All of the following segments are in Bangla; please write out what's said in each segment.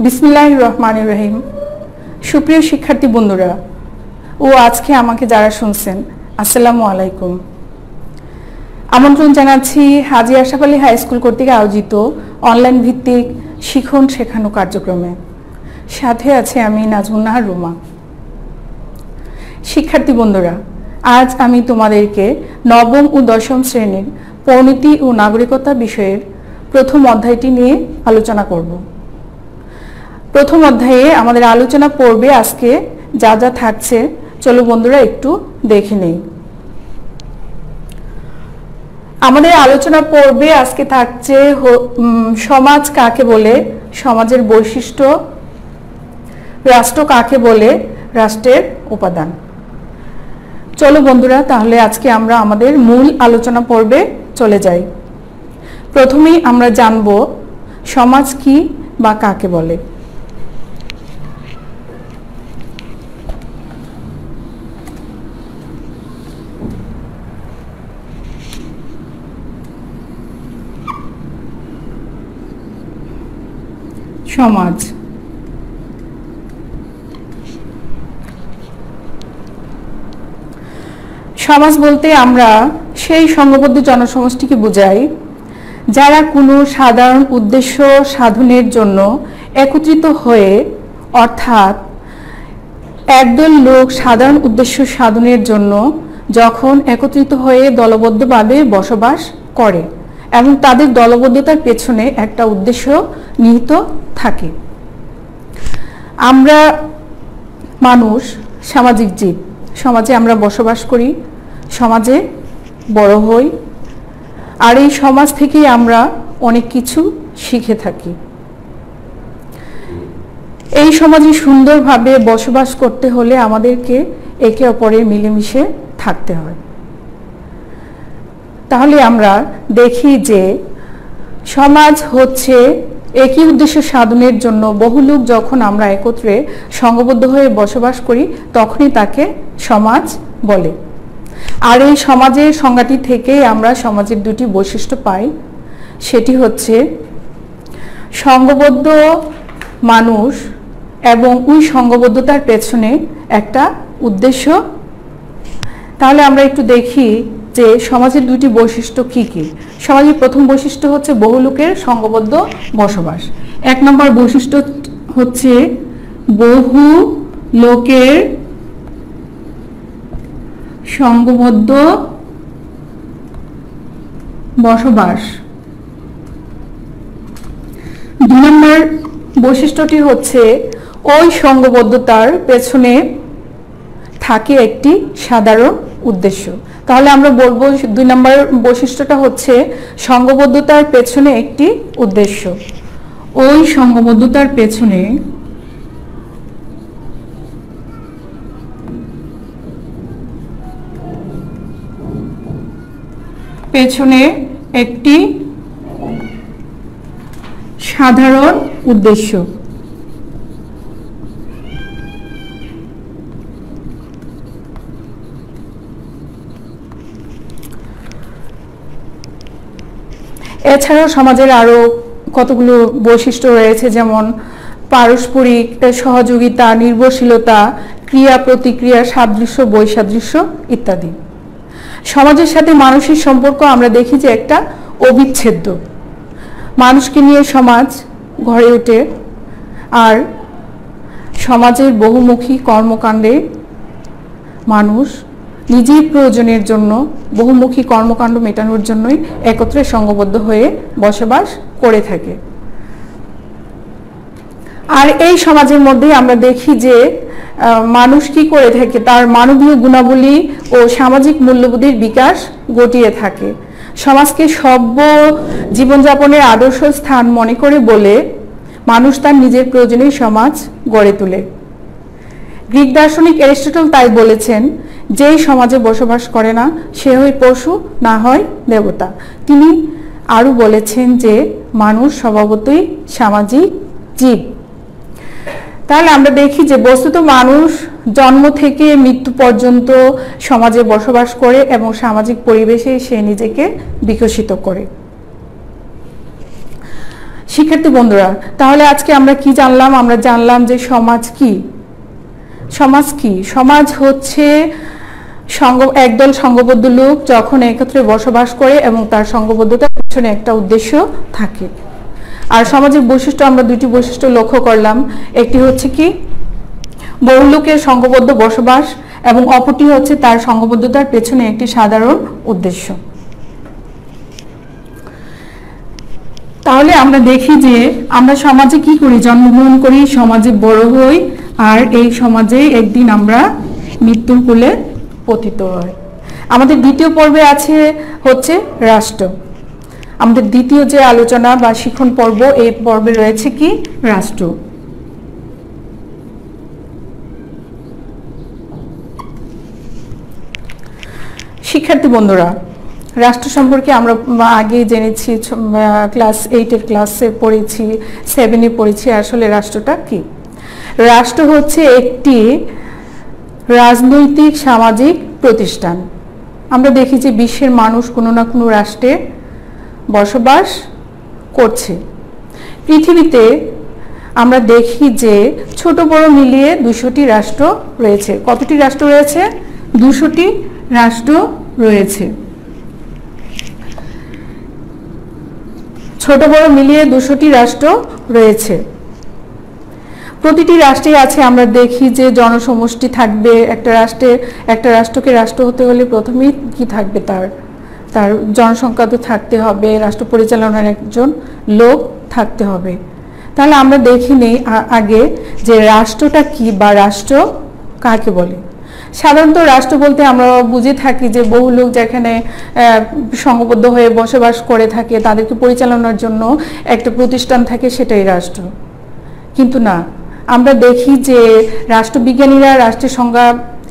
বিসমিল্লাহির রহমানির রহিম। সুপ্রিয় শিক্ষার্থী বন্ধুরা ও আজকে আমাকে যারা শুনছেন, আসসালামু আলাইকুম। আমন্ত্রণ জানাচ্ছি হাজী আশরাফ আলী হাই স্কুল কর্তৃক আয়োজিত অনলাইন ভিত্তিক শিখন শেখানো কার্যক্রমে। সাথে আছে আমি নাজমুন নাহার রুমা। শিক্ষার্থী বন্ধুরা, আজ আমি তোমাদেরকে নবম ও দশম শ্রেণীর পরিণতি ও নাগরিকতা বিষয়ের প্রথম অধ্যায়টি নিয়ে আলোচনা করব। প্রথম অধ্যায়ে আমাদের আলোচনা পর্বে আজকে যা যা থাকছে চলো বন্ধুরা একটু দেখে নেই। আমাদের আলোচনা পর্বে আজকে থাকছে সমাজ কাকে বলে, সমাজের বৈশিষ্ট্য, রাষ্ট্র কাকে বলে, রাষ্ট্রের উপাদান। চলো বন্ধুরা, তাহলে আজকে আমরা আমাদের মূল আলোচনা পর্বে চলে যাই। প্রথমেই আমরা জানব সমাজ কি বা কাকে বলে। সমাজ সমাজ বলতে আমরা সেই সংঘবদ্ধ জনসমষ্টিকে বোঝাই যারা কোনো সাধারণ উদ্দেশ্য সাধনের জন্য একত্রিত হয়ে, অর্থাৎ একদল লোক সাধারণ উদ্দেশ্য সাধনের জন্য যখন একত্রিত হয়ে দলবদ্ধভাবে বসবাস করে এবং তাদের দলবদ্ধতার পেছনে একটা উদ্দেশ্য নিহিত থাকে। আমরা মানুষ সামাজিক জীব, সমাজে আমরা বসবাস করি, সমাজে বড় হই, আর এই সমাজ থেকেই আমরা অনেক কিছু শিখে থাকি। এই সমাজে সুন্দরভাবে বসবাস করতে হলে আমাদেরকে একে অপরের মিলেমিশে থাকতে হয়। তাহলে আমরা দেখি যে সমাজ হচ্ছে একই উদ্দেশ্য সাধনের জন্য বহু লোক যখন আমরা একত্রে সংঘবদ্ধ হয়ে বসবাস করি তখনই তাকে সমাজ বলে। আর এই সমাজের সংজ্ঞাটি থেকেই আমরা সমাজের দুটি বৈশিষ্ট্য পাই। সেটি হচ্ছে সংঘবদ্ধ মানুষ এবং ওই সংঘবদ্ধতার পেছনে একটা উদ্দেশ্য। তাহলে আমরা একটু দেখি যে সমাজের দুটি বৈশিষ্ট্য কি কি। সমাজের প্রথম বৈশিষ্ট্য হচ্ছে বহু লোকের সংঘবদ্ধ বসবাস। এক নম্বর বৈশিষ্ট্য হচ্ছে বহু লোকের সংঘবদ্ধ বসবাস। দুই নম্বর বৈশিষ্ট্যটি হচ্ছে ওই সংঘবদ্ধতার পেছনে থাকে একটি সাধারণ উদ্দেশ্য। তাহলে আমরা বলবো দুই নম্বর বৈশিষ্ট্যটা হচ্ছে সংঘবদ্ধতার পেছনে একটি উদ্দেশ্য। ওই সংঘবদ্ধতার পেছনে একটি সাধারণ উদ্দেশ্য। এছাড়াও সমাজের আরো কতগুলো বৈশিষ্ট্য রয়েছে, যেমন পারস্পরিক সহযোগিতা, নির্ভরশীলতা, ক্রিয়া প্রতিক্রিয়া, সাদৃশ্য, বৈসাদৃশ্য ইত্যাদি। সমাজের সাথে মানুষের সম্পর্ক আমরা দেখি যে একটা অবিচ্ছেদ্য। মানুষকে নিয়ে সমাজ গড়ে ওঠে, আর সমাজের বহুমুখী কর্মকাণ্ডে মানুষ নিজের প্রয়োজনের জন্য, বহুমুখী কর্মকাণ্ড মেটানোর জন্যই একত্রে সংঘবদ্ধ হয়ে বসবাস করে থাকে। আর এই সমাজের মধ্যে আমরা দেখি যে মানুষ কি করে থাকে, তার মানবীয় গুণাবলী ও সামাজিক মূল্যবোধের বিকাশ ঘটিয়ে থাকে। সমাজকে সভ্য জীবনযাপনের আদর্শ স্থান মনে করে বলে মানুষ তার নিজের প্রয়োজনেই সমাজ গড়ে তোলে। গ্রিক দার্শনিক অ্যারিস্টটল তাই বলেছেন, যেই সমাজে বসবাস করে না সে হয় পশু, না হয় দেবতা। তিনি আরও বলেছেন যে মানুষ স্বভাবতই সামাজিক জীব। তাহলে আমরা দেখি যে বস্তুত মানুষ জন্ম থেকে মৃত্যু পর্যন্ত সমাজে বসবাস করে এবং সামাজিক পরিবেশে সে নিজেকে বিকশিত করে। শিক্ষার্থী বন্ধুরা, তাহলে আজকে আমরা কি জানলাম? আমরা জানলাম যে সমাজ কি। সমাজ কি? সমাজ হচ্ছে একদল সংঘবদ্ধ লোক যখন একত্রে বসবাস করে এবং তার সংঘবদ্ধতার পিছনে একটা উদ্দেশ্য থাকে। আর সামাজিক বৈশিষ্ট্য আমরা দুটি বৈশিষ্ট্য লক্ষ্য করলাম, একটি হচ্ছে কি বহু লোকের সংঘবদ্ধ বসবাস এবং অপরটি হচ্ছে তার সংঘবদ্ধতার পেছনে একটি সাধারণ উদ্দেশ্য। তাহলে আমরা দেখি যে আমরা সমাজে কি করি, জন্মগ্রহণ করি, সমাজে বড় হই, আর এই সমাজে একদিন আমরা মৃত্যুর কোলে পতিত হয়। আমাদের দ্বিতীয় পর্বে আছে হচ্ছে রাষ্ট্র। আমাদের দ্বিতীয় যে আলোচনা বা শিখন পর্ব, এই পর্বে রয়েছে কি রাষ্ট্র। শিক্ষার্থী বন্ধুরা, রাষ্ট্র সম্পর্কে আমরা আগে জেনেছি, ক্লাস 8-এর ক্লাসে পড়েছি, 7-এ পড়েছি। আসলে রাষ্ট্রটা কি? রাষ্ট্র হচ্ছে একটি রাজনৈতিক সামাজিক প্রতিষ্ঠান। আমরা দেখি যে বিশ্বের মানুষ কোনো না কোনো রাষ্ট্রে বসবাস করছে। পৃথিবীতে আমরা দেখি যে ছোট বড় মিলিয়ে 200টি রাষ্ট্র রয়েছে। কতটি রাষ্ট্র রয়েছে? 200টি রাষ্ট্র রয়েছে। ছোট বড় মিলিয়ে 200টি রাষ্ট্র রয়েছে। প্রতিটি রাষ্ট্রে আছে, আমরা দেখি যে জনসমষ্টি থাকবে একটা রাষ্ট্রে। একটা রাষ্ট্রকে রাষ্ট্র হতে হলে প্রথমেই কি থাকবে? তার জনসংখ্যা তো থাকতে হবে, রাষ্ট্র পরিচালনার একজন লোক থাকতে হবে। তাহলে আমরা দেখি নেই আগে যে রাষ্ট্রটা কি বা রাষ্ট্র কাকে বলে। সাধারণত রাষ্ট্র বলতে আমরা বুঝে থাকি যে বহু লোক যেখানে সংঘবদ্ধ হয়ে বসবাস করে থাকে, তাদেরকে পরিচালনার জন্য একটা প্রতিষ্ঠান থাকে, সেটাই রাষ্ট্র। কিন্তু না, আমরা দেখি যে রাষ্ট্রবিজ্ঞানীরা রাষ্ট্রের সংজ্ঞা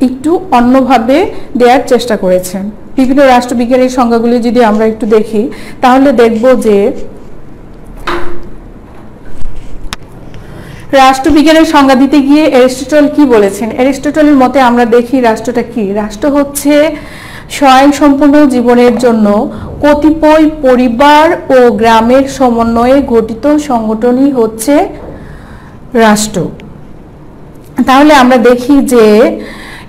একটু অন্যভাবে দেওয়ার চেষ্টা করেছেন। বিভিন্ন রাষ্ট্রবিজ্ঞানীর সংজ্ঞাগুলি যদি আমরা একটু দেখি, তাহলে দেখব যে রাষ্ট্রবিজ্ঞানের সংজ্ঞা দিতে গিয়ে অ্যারিস্টটল কি বলেছেন। অ্যারিস্টটলের মতে আমরা দেখি রাষ্ট্রটা কি? রাষ্ট্র হচ্ছে স্বয়ংসম্পূর্ণ জীবনের জন্য কতিপয় পরিবার ও গ্রামের সমন্বয়ে গঠিত সংগঠনই হচ্ছে রাষ্ট্র। তাহলে আমরা দেখি যে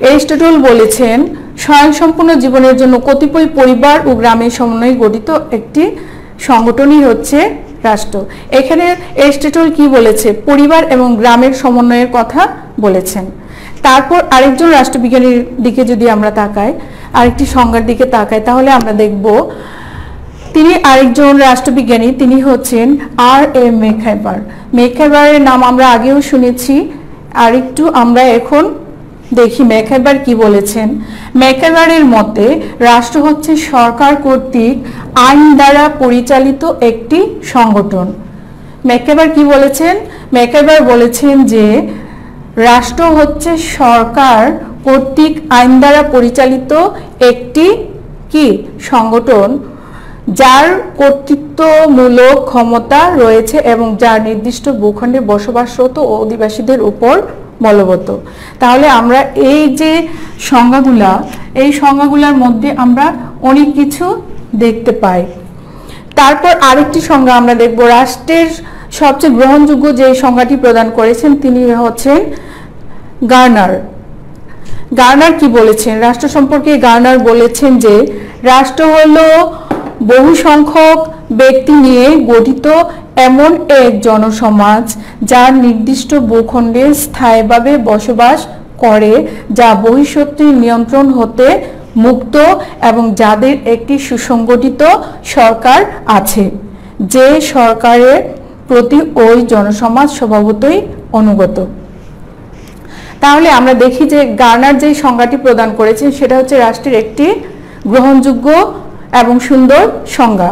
অ্যারিস্টটল বলেছেন স্বয়ংসম্পূর্ণ জীবনের জন্য কতিপয় পরিবার ও গ্রামের সমন্বয়ে গঠিত একটি সংগঠনই হচ্ছে রাষ্ট্র। এখানে অ্যারিস্টটল কি বলেছে? পরিবার এবং গ্রামের সমন্বয়ের কথা বলেছেন। তারপর আরেকজন রাষ্ট্রবিজ্ঞানীর দিকে যদি আমরা তাকাই, আরেকটি সংজ্ঞার দিকে তাকাই, তাহলে আমরা দেখব তিনি আরেকজন রাষ্ট্রবিজ্ঞানী, তিনি হচ্ছেন আর.এ. ম্যাকইভার। ম্যাকইভারের নাম আমরা আগেও শুনেছি, আরেকটু আমরা এখন দেখি ম্যাকইভার কি বলেছেন। ম্যাকইভারের মতে রাষ্ট্র হচ্ছে সরকার কর্তৃক আইন দ্বারা পরিচালিত একটি সংগঠন। ম্যাকইভার কি বলেছেন? ম্যাকইভার বলেছেন যে রাষ্ট্র হচ্ছে সরকার কর্তৃক আইন দ্বারা পরিচালিত একটি কি সংগঠন, যার কর্তৃত্বমূলক ক্ষমতা রয়েছে এবং যার নির্দিষ্ট ভূখণ্ডে বসবাসরত অধিবাসীদের উপর বলবৎ। তাহলে আমরা এই যে সংজ্ঞাগুলা, এই সংজ্ঞাগুলোর মধ্যে আমরা অনেক কিছু দেখতে পাই। তারপর আরেকটি সংজ্ঞা আমরা দেখব। রাষ্ট্রের সবচেয়ে গ্রহণযোগ্য যে সংজ্ঞাটি প্রদান করেছেন তিনি হচ্ছেন গার্নার। গার্নার কি বলেছেন রাষ্ট্র সম্পর্কে? গার্নার বলেছেন যে রাষ্ট্র হলো বহু সংখ্যক ব্যক্তি নিয়ে গঠিত এমন এক জনসমাজ যার নির্দিষ্ট ভূখণ্ডে স্থায়ীভাবে বসবাস করে, যা বহিঃশক্তির নিয়ন্ত্রণ হতে মুক্ত এবং যাদের একটি সুসংগঠিত সরকার আছে, যে সরকারের প্রতি ওই জনসমাজ স্বভাবতই অনুগত। তাহলে আমরা দেখি যে গার্নার যে সংজ্ঞাটি প্রদান করেছেন সেটা হচ্ছে রাষ্ট্রের একটি গ্রহণযোগ্য এবং সুন্দর সংজ্ঞা।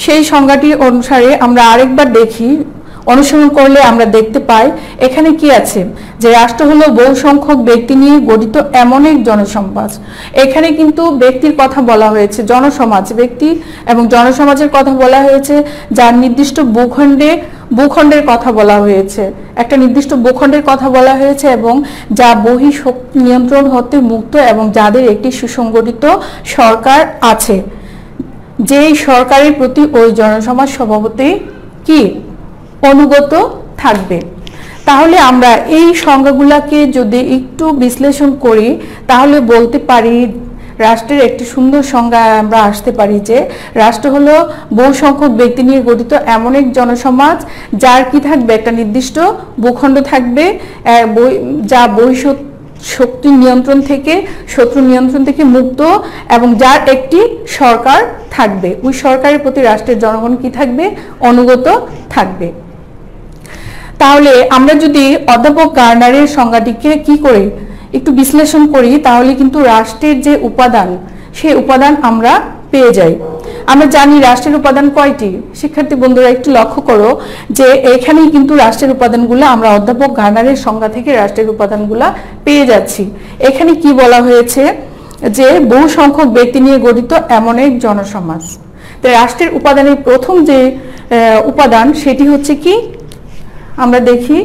সেই সংজ্ঞাটি অনুসারে আমরা আরেকবার দেখি, অনুসরণ করলে আমরা দেখতে পাই এখানে কি আছে, যে রাষ্ট্র হলো বহু সংখ্যক ব্যক্তি নিয়ে গঠিত এমন এক জনসমাজ। এখানে কিন্তু ব্যক্তির কথা বলা হয়েছে, জনসমাজ, ব্যক্তি এবং জনসমাজের কথা বলা হয়েছে, যার নির্দিষ্ট ভূখণ্ডের কথা বলা হয়েছে, একটা নির্দিষ্ট ভূখণ্ডের কথা বলা হয়েছে এবং যা বহিঃশক্তি নিয়ন্ত্রণ হতে মুক্ত এবং যাদের একটি সুসংগঠিত সরকার আছে, যেই সরকারের প্রতি ওই জনসমাজ স্বভাবতই কি অনুগত থাকবে। তাহলে আমরা এই সংজ্ঞাগুলোকে যদি একটু বিশ্লেষণ করি তাহলে বলতে পারি, রাষ্ট্রের একটি সুন্দর সংজ্ঞা আমরা আসতে পারি যে রাষ্ট্র হলো বহু সংখ্যক ব্যক্তি নিয়ে গঠিত এমন এক জনসমাজ যার কি থাকবে, একটা নির্দিষ্ট ভূখণ্ড থাকবে, যা শক্তি নিয়ন্ত্রণ থেকে, শত্রু নিয়ন্ত্রণ থেকে মুক্ত, এবং যার একটি সরকার থাকবে। ওই সরকারের প্রতি রাষ্ট্রের জনগণ কি থাকবে, অনুগত থাকবে। তাহলে আমরা যদি অধ্যাপক গার্নারের সংজ্ঞাটিকে কি করে একটু বিশ্লেষণ করি তাহলে কিন্তু রাষ্ট্রের যে উপাদান, সেই উপাদান আমরা পেয়ে যাই। আমরা জানি রাষ্ট্রের উপাদান কয়টি। শিক্ষার্থী বন্ধুরা একটু লক্ষ্য করো যে এখানেই কিন্তু রাষ্ট্রের উপাদানগুলো আমরা অধ্যাপক গার্নারের সংজ্ঞা থেকে রাষ্ট্রের উপাদানগুলো পেয়ে যাচ্ছি। এখানে কি বলা হয়েছে যে বহু সংখ্যক ব্যক্তি নিয়ে গঠিত এমন এক জনসমাজ। তো রাষ্ট্রের উপাদানের প্রথম যে উপাদান সেটি হচ্ছে কি, আমরা দেখি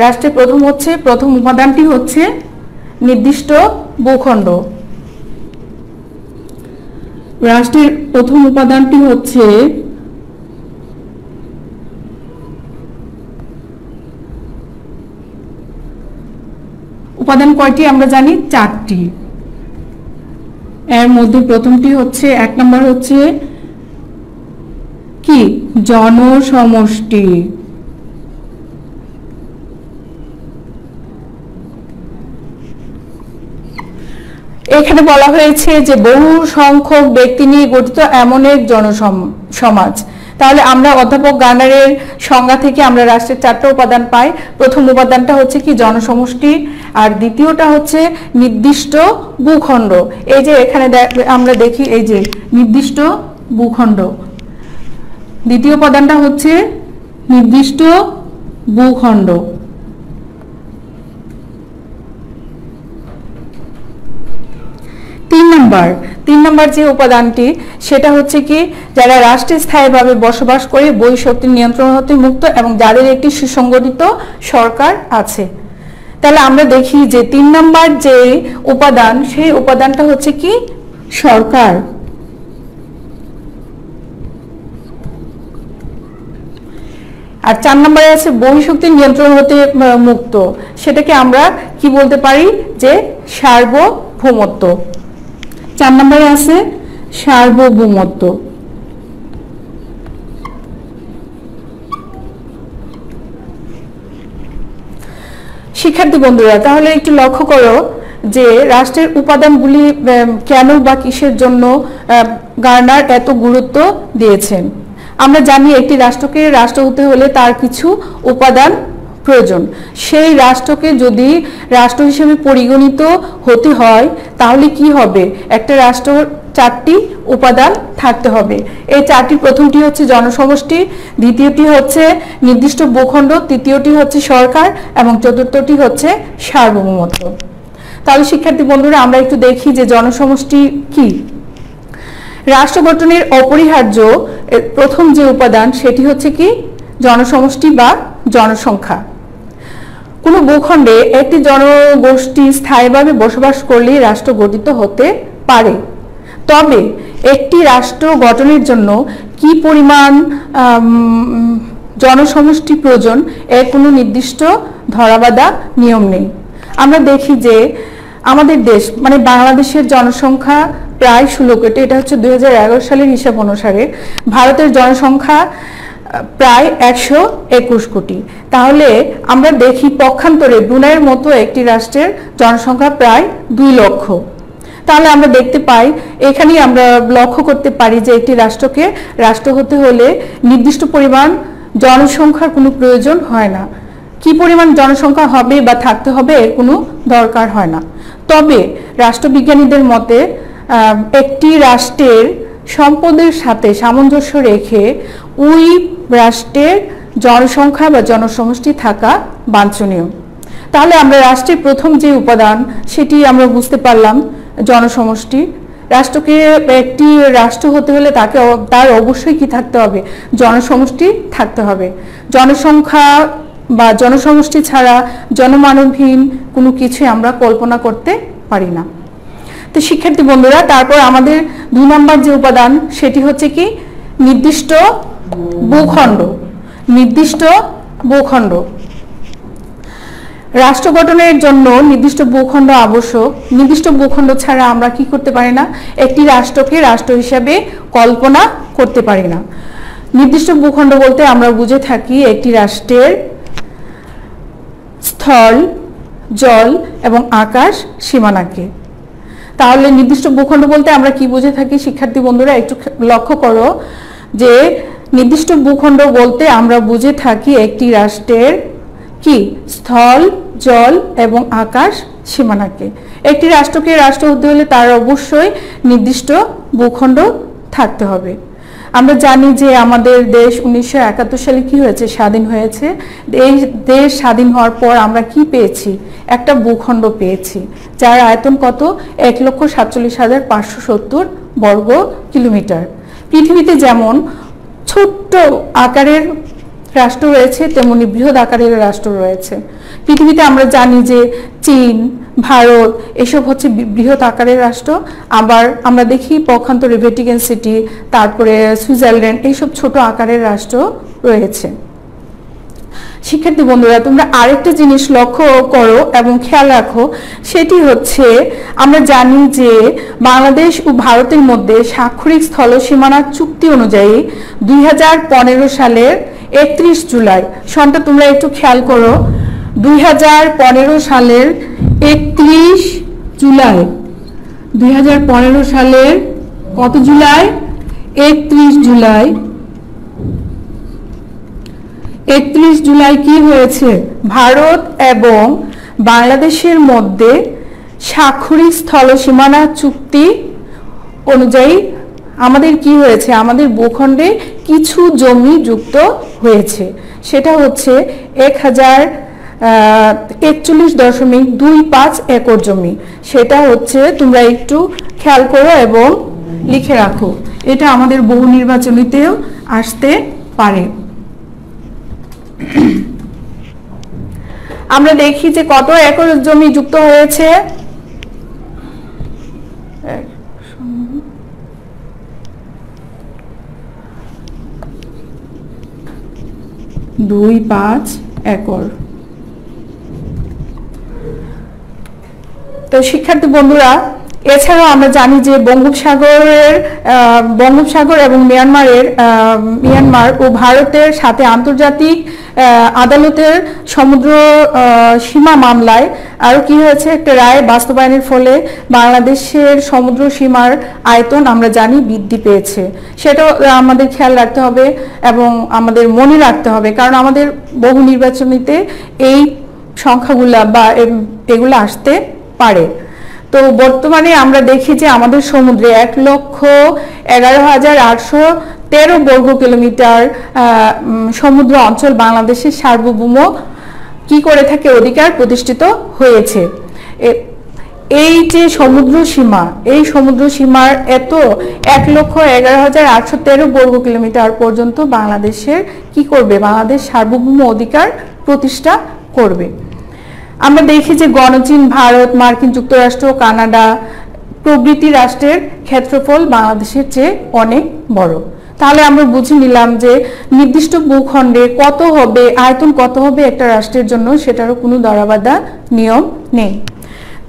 রাষ্ট্রের প্রথম উপাদানটি হচ্ছে নির্দিষ্ট ভূখণ্ড। রাষ্ট্রের প্রথম উপাদানটি হচ্ছে উপাদান কয়টি আমরা জানি, 4টি। এর মধ্যে প্রথমটি হচ্ছে, 1 নম্বর হচ্ছে কি, জনসমষ্টি। এখানে বলা হয়েছে যে বহু সংখ্যক ব্যক্তি নিয়ে গঠিত এমন এক জনসমাজ। তাহলে আমরা অধ্যাপক গার্নারের সংজ্ঞা থেকে আমরা রাষ্ট্রের 4টা উপাদান পাই। প্রথম উপাদানটা হচ্ছে কি, জনসমষ্টি, আর দ্বিতীয়টা হচ্ছে নির্দিষ্ট ভূখণ্ড। এই যে এখানে আমরা দেখি এই যে নির্দিষ্ট ভূখণ্ড। দ্বিতীয় উপাদানটা হচ্ছে নির্দিষ্ট ভূখণ্ড। তিন নম্বর যে উপাদানটি সেটা হচ্ছে কি, যারা রাষ্ট্রে স্থায়ীভাবে বসবাস করে, বৈ শক্তির নিয়ন্ত্রণ হতে মুক্ত এবং যাদের একটি সুসংগঠিত সরকার আছে। তাহলে আমরা দেখি যে 3 নম্বর যে উপাদান, সেই উপাদানটা হচ্ছে কি, সরকার। আর 4 নম্বরে আছে বহিঃশক্তির নিয়ন্ত্রণ হতে মুক্ত। সেটাকে আমরা কি বলতে পারি, যে সার্বভৌমত্ব। 4 নম্বরে আছে সার্বভৌমত্ব। শিক্ষার্থী বন্ধুরা তাহলে একটু লক্ষ্য করো যে রাষ্ট্রের উপাদানগুলি কেন বা কিসের জন্য গার্নার এত গুরুত্ব দিয়েছেন। আমরা জানি একটি রাষ্ট্রকে রাষ্ট্র হতে হলে তার কিছু উপাদান প্রয়োজন। সেই রাষ্ট্রকে যদি রাষ্ট্র হিসেবে পরিগণিত হতে হয় তাহলে কি হবে, একটা রাষ্ট্র 4টি উপাদান থাকতে হবে। এই 4টি, প্রথমটি হচ্ছে জনসমষ্টি, দ্বিতীয়টি হচ্ছে নির্দিষ্ট ভূখণ্ড, তৃতীয়টি হচ্ছে সরকার এবং চতুর্থটি হচ্ছে সার্বভৌমত্ব। তাহলে শিক্ষার্থী বন্ধুরা আমরা একটু দেখি যে জনসমষ্টি কি। রাষ্ট্র গঠনের অপরিহার্য প্রথম যে উপাদান সেটি হচ্ছে কি, জনসমষ্টি বা জনসংখ্যা। কোনো ভূখণ্ডে একটি জনগোষ্ঠী স্থায়ীভাবে বসবাস করলেই রাষ্ট্র গঠিত হতে পারে। তবে একটি রাষ্ট্র গঠনের জন্য কি পরিমাণ জনসমষ্টি প্রয়োজন এর কোনো নির্দিষ্ট ধরাবাঁধা নিয়ম নেই। আমরা দেখি যে আমাদের দেশ মানে বাংলাদেশের জনসংখ্যা প্রায় 16 কোটি, এটা হচ্ছে 2011 সালের হিসাব অনুসারে। ভারতের জনসংখ্যা প্রায় 121 কোটি। তাহলে আমরা দেখি পক্ষান্তরে ব্রুনাইয়ের মতো একটি রাষ্ট্রের জনসংখ্যা প্রায় 2 লক্ষ। তাহলে আমরা দেখতে পাই, এখানেই আমরা লক্ষ্য করতে পারি যে একটি রাষ্ট্রকে রাষ্ট্র হতে হলে নির্দিষ্ট পরিমাণ জনসংখ্যার কোনো প্রয়োজন হয় না। কি পরিমাণ জনসংখ্যা হবে বা থাকতে হবে এর কোনো দরকার হয় না। তবে রাষ্ট্রবিজ্ঞানীদের মতে একটি রাষ্ট্রের সম্পদের সাথে সামঞ্জস্য রেখে ওই রাষ্ট্রের জনসংখ্যা বা জনসমষ্টি থাকা বাঞ্ছনীয়। তাহলে আমরা রাষ্ট্রের প্রথম যে উপাদান সেটি আমরা বুঝতে পারলাম, জনসমষ্টি। রাষ্ট্রকে একটি রাষ্ট্র হতে হলে তার অবশ্যই কি থাকতে হবে, জনসমষ্টি থাকতে হবে। জনসংখ্যা বা জনসমষ্টি ছাড়া জনমানবহীন কোনো কিছুই আমরা কল্পনা করতে পারি না। তো শিক্ষার্থী বন্ধুরা তারপর আমাদের 2 নম্বর যে উপাদান সেটি হচ্ছে কি, নির্দিষ্ট ভূখণ্ড। নির্দিষ্ট ভূখণ্ড। রাষ্ট্র গঠনের জন্য নির্দিষ্ট ভূখণ্ড আবশ্যক। নির্দিষ্ট ভূখণ্ড ছাড়া আমরা কি করতে পারি না, একটি রাষ্ট্রকে রাষ্ট্র হিসেবে কল্পনা করতে পারি না। নির্দিষ্ট ভূখণ্ড বলতে আমরা বুঝে থাকি একটি রাষ্ট্রের স্থল, জল এবং আকাশ সীমানাকে। তাহলে নির্দিষ্ট ভূখণ্ড বলতে আমরা কি বুঝে থাকি শিক্ষার্থী বন্ধুরা, একটু লক্ষ্য করো যে নির্দিষ্ট ভূখণ্ড বলতে আমরা বুঝে থাকি একটি রাষ্ট্রের কি স্থল, জল এবং আকাশ সীমানাকে। একটি রাষ্ট্রকে রাষ্ট্র হতে হলে তার অবশ্যই নির্দিষ্ট ভূখণ্ড থাকতে হবে। আমরা জানি যে আমাদের দেশ 1971 সালে কি হয়েছে, স্বাধীন হয়েছে। এই দেশ স্বাধীন হওয়ার পর আমরা কি পেয়েছি, একটা ভূখণ্ড পেয়েছি যার আয়তন কত, 1,47,570 বর্গ কিলোমিটার। পৃথিবীতে যেমন ছোট্ট আকারের রাষ্ট্র রয়েছে তেমনি বৃহৎ আকারের রাষ্ট্র রয়েছে। পৃথিবীতে আমরা জানি যে চীন, ভারত এসব হচ্ছে বৃহৎ আকারের রাষ্ট্র। আবার আমরা দেখি পক্ষান্তরে ভ্যাটিকান সিটি, তারপরে সুইজারল্যান্ড, এইসব ছোট আকারের রাষ্ট্র রয়েছে। শিক্ষার্থী বন্ধুরা, তোমরা আরেকটা জিনিস লক্ষ্য করো এবং খেয়াল রাখো, সেটি হচ্ছে আমরা জানি যে বাংলাদেশ ও ভারতের মধ্যে স্বাক্ষরিত স্থল সীমানা চুক্তি অনুযায়ী 2015 সালের 31 জুলাই, সনটা তোমরা একটু খেয়াল করো, 2015 সালের 31 জুলাই, 2015 সালের কত জুলাই, 31 জুলাই, 31 জুলাই কি হয়েছে, ভারত এবং বাংলাদেশের মধ্যে স্বাক্ষরিত স্থল সীমানা চুক্তি অনুযায়ী আমাদের কি হয়েছে, আমাদের ভূখণ্ডে কিছু জমি যুক্ত হয়েছে। সেটা হচ্ছে 1041.25 একর জমি। সেটা হচ্ছে তোমরা একটু খেয়াল করো এবং লিখে রাখো, এটা আমাদের বহু নির্বাচনীতেও আসতে পারে। আমরা দেখি যে কত একর জমি যুক্ত হয়েছে, 25 একর। তো শিক্ষার্থী বন্ধুরা, এছাড়াও আমরা জানি যে বঙ্গোপসাগর এবং মিয়ানমার ও ভারতের সাথে আন্তর্জাতিক আদালতের সমুদ্র সীমা মামলায় আরো কি হয়েছে, একটা রায় বাস্তবায়নের ফলে বাংলাদেশের সমুদ্র সীমার আয়তন আমরা জানি বৃদ্ধি পেয়েছে। সেটাও আমাদের খেয়াল রাখতে হবে এবং আমাদের মনে রাখতে হবে, কারণ আমাদের বহু নির্বাচনীতে এই সংখ্যাগুলা বা এগুলো আসতে পারে। তো বর্তমানে আমরা দেখি যে আমাদের সমুদ্রে 1,11,813 বর্গ কিলোমিটার সমুদ্র অঞ্চল বাংলাদেশের সার্বভৌম কি করে থাকে, অধিকার প্রতিষ্ঠিত হয়েছে। এই যে সমুদ্র সীমা, এই সমুদ্র সীমার এত 1,11,813 বর্গ কিলোমিটার পর্যন্ত বাংলাদেশের কি করবে, বাংলাদেশ সার্বভৌম অধিকার প্রতিষ্ঠা করবে। আমরা দেখি যে গণচীন, ভারত, মার্কিন যুক্তরাষ্ট্র, কানাডা প্রভৃতি রাষ্ট্রের ক্ষেত্রফল বাংলাদেশের চেয়ে অনেক বড়। তাহলে আমরা বুঝে নিলাম যে নির্দিষ্ট ভূখণ্ডে কত হবে, আয়তন কত হবে একটা রাষ্ট্রের জন্য, সেটারও কোনো দরাবাধা নিয়ম নেই।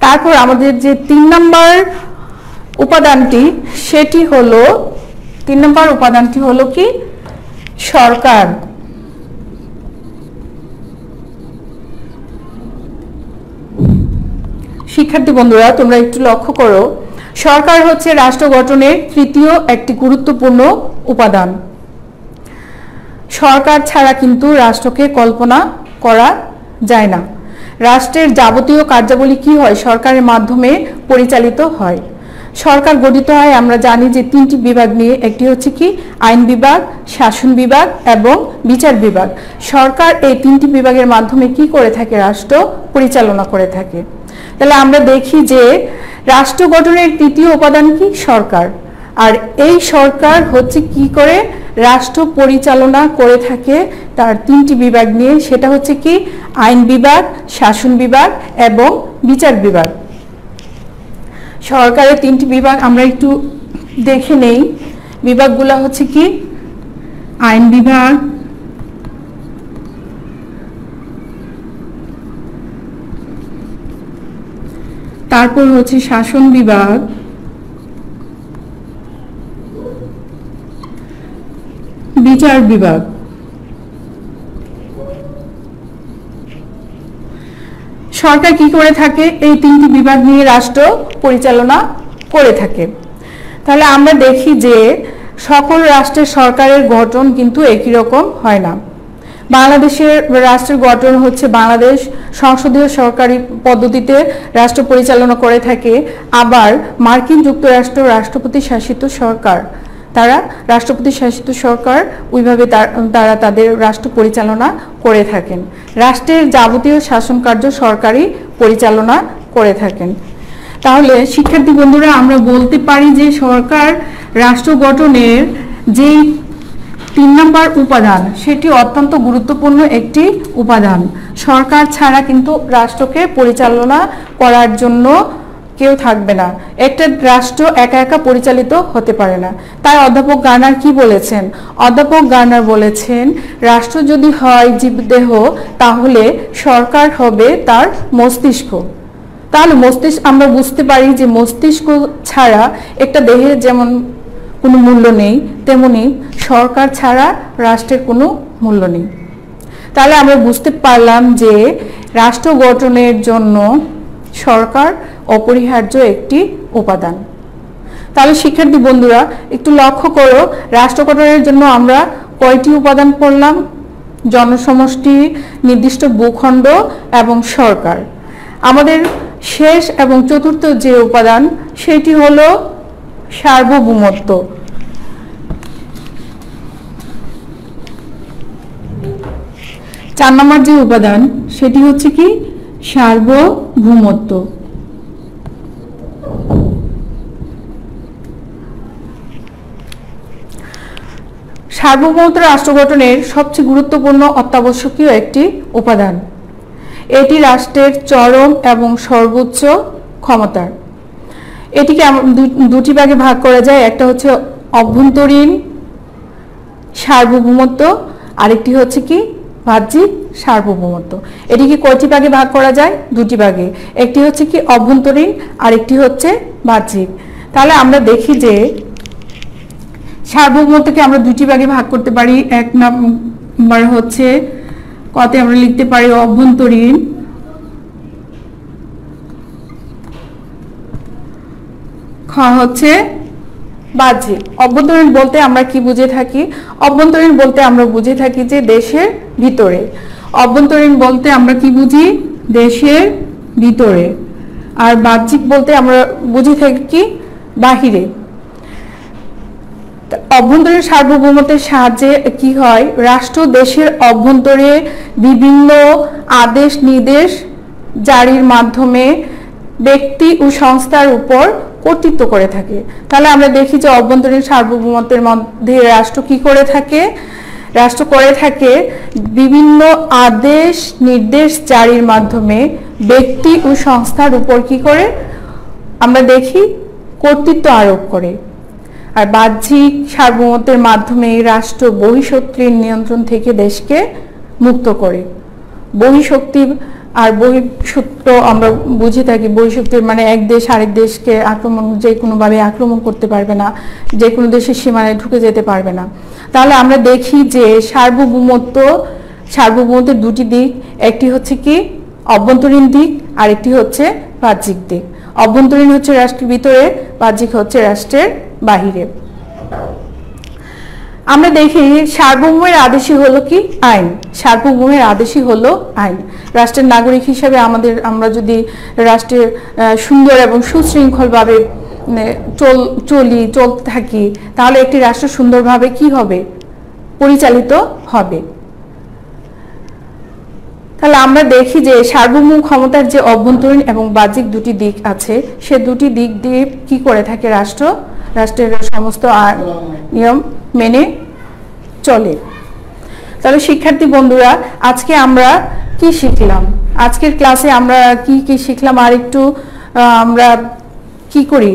তারপর আমাদের যে 3 নম্বর উপাদানটি, সেটি হলো 3 নম্বর উপাদানটি হলো কি, সরকার। শিক্ষার্থী বন্ধুরা, তোমরা একটু লক্ষ্য করো, সরকার হচ্ছে রাষ্ট্র গঠনের তৃতীয় একটি গুরুত্বপূর্ণ উপাদান। সরকার ছাড়া কিন্তু রাষ্ট্রকে কল্পনা করা যায় না। রাষ্ট্রের যাবতীয় কার্যাবলী কি হয়, সরকারের মাধ্যমে পরিচালিত হয়। সরকার গঠিত হয় আমরা জানি যে 3টি বিভাগ নিয়ে, একটি হচ্ছে কি আইন বিভাগ, শাসন বিভাগ এবং বিচার বিভাগ। সরকার এই 3টি বিভাগের মাধ্যমে কি করে থাকে, রাষ্ট্র পরিচালনা করে থাকে। তাহলে আমরা দেখি যে রাষ্ট্র গঠনের তৃতীয় উপাদান কি, সরকার। আর এই সরকার হচ্ছে কি করে রাষ্ট্র পরিচালনা করে থাকে, তার 3টি বিভাগ নিয়ে, সেটা হচ্ছে কি আইন বিভাগ, শাসন বিভাগ এবং বিচার বিভাগ। সরকারের 3টি বিভাগ আমরা একটু দেখে নেই। বিভাগগুলো হচ্ছে কি আইন বিভাগ, তারপর হচ্ছে শাসন বিভাগ, বিচার বিভাগ। সরকার কি করে থাকে? এই তিনটি বিভাগ নিয়ে রাষ্ট্র পরিচালনা করে থাকে। তাহলে আমরা দেখি যে সকল রাষ্ট্রের সরকারের গঠন কিন্তু একই রকম হয় না। বাংলাদেশের রাষ্ট্রের গঠন হচ্ছে বাংলাদেশ সংসদীয় সরকারি পদ্ধতিতে রাষ্ট্র পরিচালনা করে থাকে। আবার মার্কিন যুক্তরাষ্ট্র রাষ্ট্রপতি শাসিত সরকার, তারা রাষ্ট্রপতি শাসিত সরকার ওইভাবে তারা তাদের রাষ্ট্র পরিচালনা করে থাকেন। রাষ্ট্রের যাবতীয় শাসন কার্য সরকারই পরিচালনা করে থাকেন। তাহলে শিক্ষার্থী বন্ধুরা, আমরা বলতে পারি যে সরকার রাষ্ট্র গঠনের যেই 3 নম্বর উপাদান, সেটি অত্যন্ত গুরুত্বপূর্ণ একটি উপাদান। সরকার ছাড়া কিন্তু রাষ্ট্রকে পরিচালনা করার জন্য কেউ থাকবে না। একটা রাষ্ট্র একা একা পরিচালিত হতে পারে না। তাই অধ্যাপক গার্নার কি বলেছেন? অধ্যাপক গার্নার বলেছেন, রাষ্ট্র যদি হয় জীবদেহ, তাহলে সরকার হবে তার মস্তিষ্ক। তাহলে মস্তিষ্ক, আমরা বুঝতে পারি যে মস্তিষ্ক ছাড়া একটা দেহের যেমন কোনো মূল্য নেই, তেমনি সরকার ছাড়া রাষ্ট্রের কোনো মূল্য নেই। তাহলে আমরা বুঝতে পারলাম যে রাষ্ট্র গঠনের জন্য সরকার অপরিহার্য একটি উপাদান। তাহলে শিক্ষার্থী বন্ধুরা, একটু লক্ষ্য করো, রাষ্ট্র গঠনের জন্য আমরা কয়টি উপাদান পড়লাম? জনসমষ্টি, নির্দিষ্ট ভূখণ্ড এবং সরকার। আমাদের শেষ এবং চতুর্থ যে উপাদান, সেটি হলো সার্বভৌমত্ব। চার নম্বর যে উপাদান, সেটি হচ্ছে কি? সার্বভৌমত্ব। সার্বভৌমত্ব রাষ্ট্র গঠনের সবচেয়ে গুরুত্বপূর্ণ অত্যাবশ্যকীয় একটি উপাদান। এটি রাষ্ট্রের চরম এবং সর্বোচ্চ ক্ষমতার। এটিকে দুটি ভাগে ভাগ করা যায়। একটা হচ্ছে অভ্যন্তরীণ সার্বভৌমত্ব, আরেকটি হচ্ছে কি? বাহ্যিক সার্বভৌমত্ব। এটিকে কয়টি ভাগে ভাগ করা যায়? দুটি ভাগে। একটি হচ্ছে কি? অভ্যন্তরীণ, আরেকটি হচ্ছে বাহ্যিক। তাহলে আমরা দেখি যে সার্বভৌমত্বকে আমরা দুটি ভাগে ভাগ করতে পারি। এক নম্বর হচ্ছে কতে আমরা লিখতে পারি অভ্যন্তরীণ, খ হচ্ছে বাহ্যিক। অভ্যন্তরীণ বলতে আমরা কি বুঝে থাকি? অভ্যন্তরীণ বলতে আমরা বুঝে থাকি যে দেশের ভিতরে। অভ্যন্তরীণ বলতে আমরা কি বুঝি? দেশের ভিতরে। আর বাহ্যিক বলতে আমরা বুঝে থাকি কি? বাহিরে। অভ্যন্তরীণ সার্বভৌমত্বের সাহায্যে কি হয়? রাষ্ট্র দেশের অভ্যন্তরে বিভিন্ন আদেশ নির্দেশ জারির মাধ্যমে ব্যক্তি ও সংস্থার উপর কর্তৃত্ব করে থাকে। তাহলে আমরা দেখি যে অভ্যন্তরীণ সার্বভৌমত্বের মধ্যে রাষ্ট্র কি করে থাকে? রাষ্ট্র করে থাকে বিভিন্ন আদেশ নির্দেশ জারির মাধ্যমে ব্যক্তি ও সংস্থার উপর কি করে? আমরা দেখি কর্তৃত্ব আরোপ করে। আর বাহ্যিক সার্বভৌমত্বের মাধ্যমে রাষ্ট্র বহিঃশক্তির নিয়ন্ত্রণ থেকে দেশকে মুক্ত করে। বহিঃশক্তি আর বহিঃশক্তি আমরা বুঝে থাকি, বহিঃশক্তির মানে এক দেশ আরেক দেশকে আক্রমণ, যে কোনোভাবে আক্রমণ করতে পারবে না, যে কোনো দেশের সীমানায় ঢুকে যেতে পারবে না। তাহলে আমরা দেখি যে সার্বভৌমত্বের দুটি দিক, একটি হচ্ছে কি? অভ্যন্তরীণ দিক, আর একটি হচ্ছে বাহ্যিক দিক। অভ্যন্তরীণ হচ্ছে রাষ্ট্রের ভিতরে, বাহ্যিক হচ্ছে রাষ্ট্রের বাহিরে। আমরা দেখি সার্বভৌমের আদেশই হলো কি? আইন। সার্বভৌমের আদেশই হলো আইন। রাষ্ট্রের নাগরিক হিসেবে আমরা যদি রাষ্ট্রের সুন্দর এবং সুশৃঙ্খলভাবে চলতে থাকি, তাহলে একটি রাষ্ট্র সুন্দরভাবে কি হবে? পরিচালিত হবে। তাহলে আমরা দেখি যে সার্বভৌম ক্ষমতার যে অভ্যন্তরীণ এবং বাহ্যিক দুটি দিক আছে, সে দুটি দিক দিয়ে কি করে থাকে রাষ্ট্রের সমস্ত নিয়ম মেনে চলে। তাহলে শিক্ষার্থী বন্ধুরা, আজকে আমরা কি শিখলাম? আজকের ক্লাসে আমরা কি শিখলাম আর একটু আমরা কি করি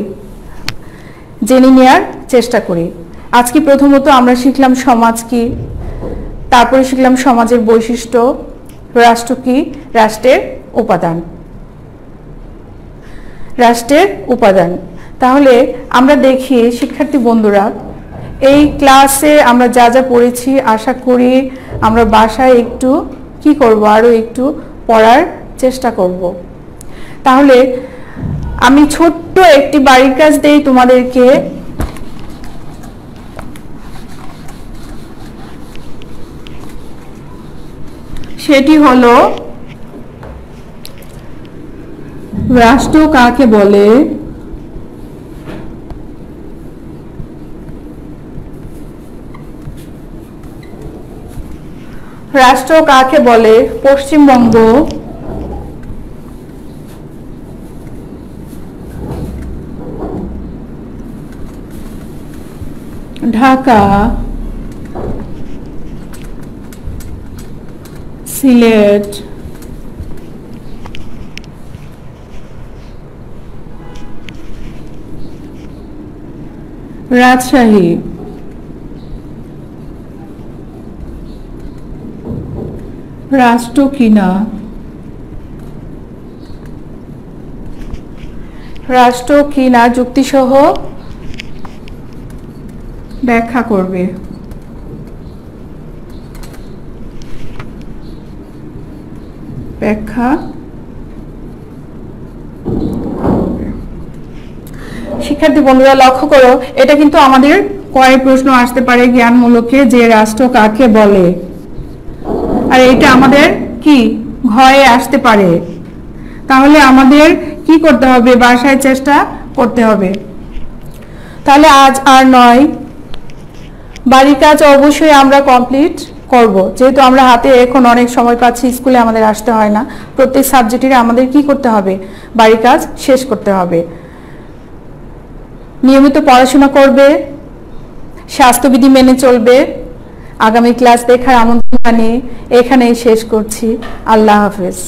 জেনে নেওয়ার চেষ্টা করি। আজকে প্রথমত আমরা শিখলাম সমাজ কি, তারপরে শিখলাম সমাজের বৈশিষ্ট্য, রাষ্ট্র কি, রাষ্ট্রের উপাদান। রাষ্ট্রের উপাদান। তাহলে আমরা দেখি শিক্ষার্থী বন্ধুরা, এই ক্লাসে আমরা যা যা পড়েছি আশা করি আমরা বাসায় একটু কি করব, আরো একটু পড়ার চেষ্টা করব। তাহলে আমি ছোট্ট একটি বাড়ির কাজ দেই তোমাদেরকে। সেটি হলো রাষ্ট্র কাকে বলে? রাষ্ট্র কাকে বলে? পশ্চিমবঙ্গ, ঢাকা, সিলেট, রাজশাহী, রাষ্ট্র কিনা? রাষ্ট্র কিনা যুক্তিসহ ব্যাখ্যা করবে। ব্যাখ্যা শিক্ষার্থী বন্ধুরা লক্ষ্য করো, এটা কিন্তু আমাদের কয়েক প্রশ্ন আসতে পারে জ্ঞানমূলকে, যে রাষ্ট্র কাকে বলে, আর এটা আমাদের কি ঘয়ে আসতে পারে। তাহলে আমাদের কি করতে হবে? বাসায় চেষ্টা করতে হবে। তাহলে আজ আর নয়, বাড়ির কাজ অবশ্যই আমরা কমপ্লিট করব, যেহেতু আমরা হাতে এখন অনেক সময় পাচ্ছি, স্কুলে আমাদের আসতে হয় না। প্রত্যেক সাবজেক্টে আমাদের কি করতে হবে? বাড়ির কাজ শেষ করতে হবে। নিয়মিত পড়াশোনা করবে, স্বাস্থ্যবিধি মেনে চলবে। আগামী ক্লাস দেখার আমন্ত্রণ জানিয়ে এখানেই শেষ করছি। আল্লাহ হাফেজ।